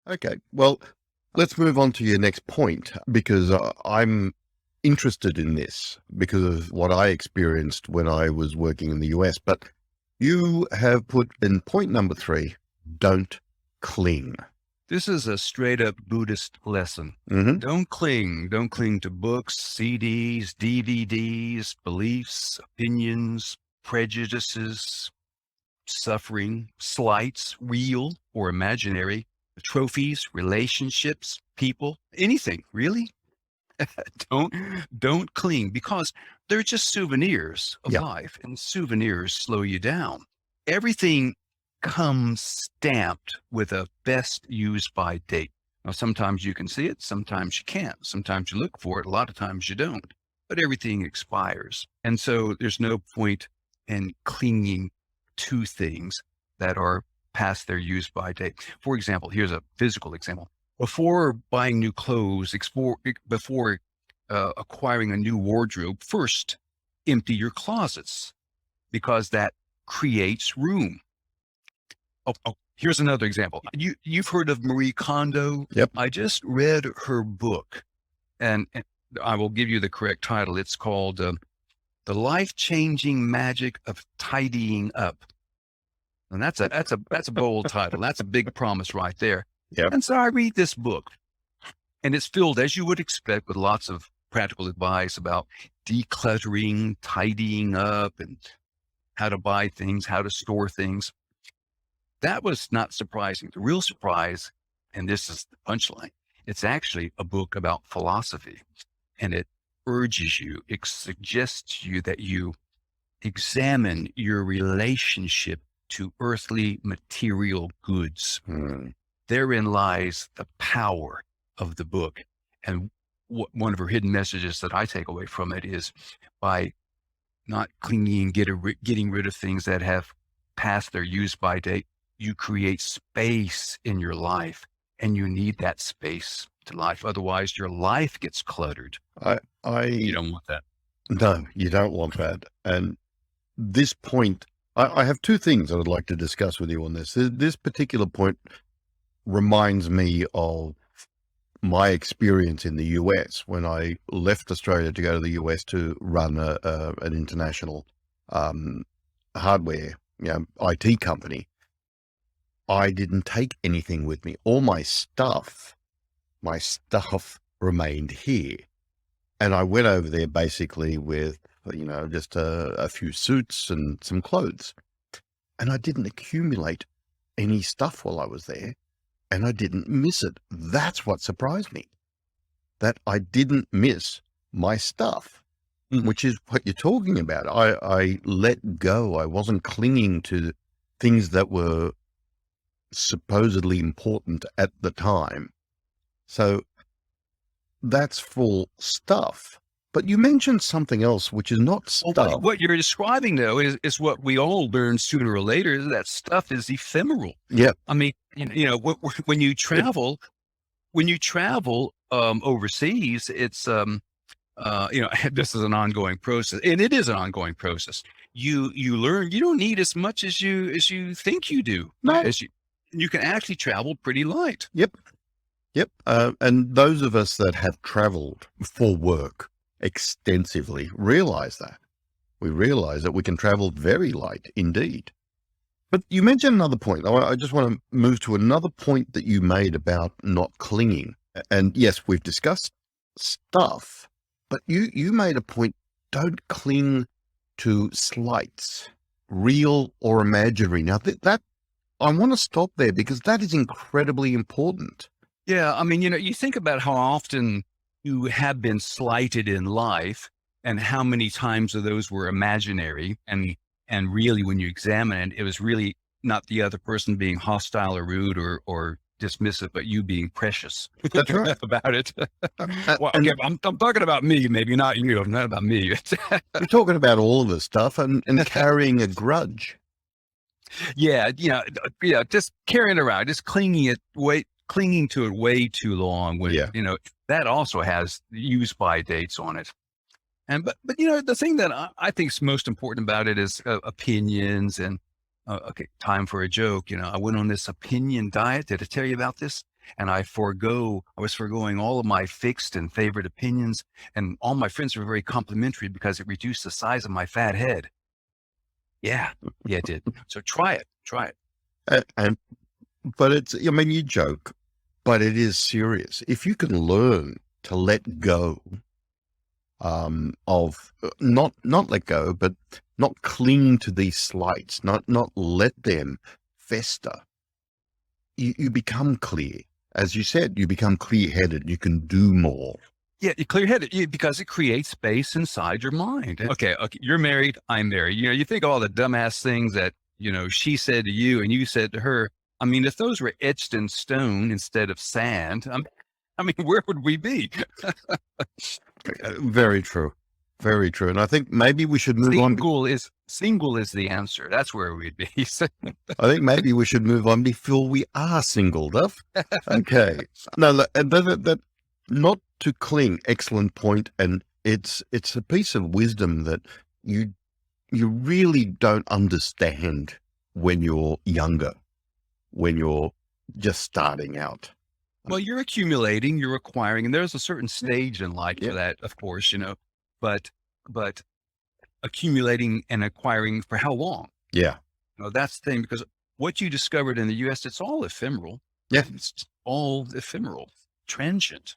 Okay. Well, let's move on to your next point because I'm interested in this because of what I experienced when I was working in the US. But you have put in point number 3, don't cling. This is a straight up Buddhist lesson. Mm-hmm. Don't cling. Don't cling to books, CDs, DVDs, beliefs, opinions, prejudices, suffering, slights, real or imaginary, trophies, relationships, people, anything really. Don't cling because they're just souvenirs of Yeah. life, and souvenirs slow you down. Everything comes stamped with a best used by date. Now, sometimes you can see it, sometimes you can't. Sometimes you look for it, a lot of times you don't. But everything expires. And so there's no point in clinging to things that are past their use by date. For example, here's a physical example. Before buying new clothes, before acquiring a new wardrobe, first empty your closets because that creates room. Here's another example. You've heard of Marie Kondo. Yep. I just read her book, and I will give you the correct title. It's called "The Life-Changing Magic of Tidying Up," and that's a bold title. That's a big promise right there. Yep. And so I read this book, and it's filled, as you would expect, with lots of practical advice about decluttering, tidying up, and how to buy things, how to store things. That was not surprising. The real surprise, and this is the punchline, it's actually a book about philosophy, and it urges you, it suggests to you that you examine your relationship to earthly material goods. Therein lies the power of the book. And one of her hidden messages that I take away from it is by not clinging, getting rid of things that have passed their use by date, you create space in your life, and you need that space to life. Otherwise, your life gets cluttered. You don't want that. No, you don't want that. And this point, I have 2 things I would like to discuss with you on this. This particular point reminds me of my experience in the US when I left Australia to go to the US to run an international hardware, IT company. I didn't take anything with me. All my stuff remained here. And I went over there basically with, just a few suits and some clothes. And I didn't accumulate any stuff while I was there. And I didn't miss it. That's what surprised me, that I didn't miss my stuff, which is what you're talking about. I let go. I wasn't clinging to things that were supposedly important at the time. So that's full stuff. But you mentioned something else, which is not stuff. Well, what you're describing, though, is what we all learn sooner or later, is that stuff is ephemeral. Yeah. I mean, when you travel, overseas, it's, this is an ongoing process, and it is an ongoing process. You learn you don't need as much as you think you do. No. You can actually travel pretty light. Yep. And those of us that have traveled for work extensively realize that. We realize that we can travel very light indeed. But you mentioned another point. I just want to move to another point that you made about not clinging. And yes, we've discussed stuff, but you made a point, don't cling to slights, real or imaginary. Now that I want to stop there because that is incredibly important. Yeah. I mean, you think about how often you have been slighted in life and how many times of those were imaginary. And really, when you examine it, it was really not the other person being hostile or rude or dismissive, but you being precious. That's right. About it. Well, okay, I'm talking about me, maybe not you. I'm not about me. You're talking about all of this stuff and carrying a grudge. Yeah. Just carrying it around, just clinging to it way too long. When, that also has use by dates on it. But the thing that I think is most important about it is opinions and, okay, time for a joke. I went on this opinion diet. Did I tell you about this? and I was foregoing all of my fixed and favorite opinions, and all my friends were very complimentary because it reduced the size of my fat head. Yeah, yeah, it did. So try it. And but it's, I mean, you joke, but it is serious. If you can learn to let go of not let go, but not cling to these slights, not let them fester, you become clear. As you said, you become clear-headed. You can do more. Yeah, you clear headed because it creates space inside your mind. Okay, you're married, I'm married. You think of all the dumbass things that, she said to you and you said to her. I mean, if those were etched in stone instead of sand, I mean, where would we be? Very true. Very true. And I think maybe we should move on. Single is the answer. That's where we'd be. I think maybe we should move on before we are single, Duff. Okay. No, that not to cling. Excellent point. And it's a piece of wisdom that you really don't understand when you're younger, when you're just starting out. Well, you're accumulating, you're acquiring, and there's a certain stage in life for that, of course, but accumulating and acquiring for how long? Yeah. That's the thing, because what you discovered in the US, it's all ephemeral. Yeah. It's all ephemeral, transient.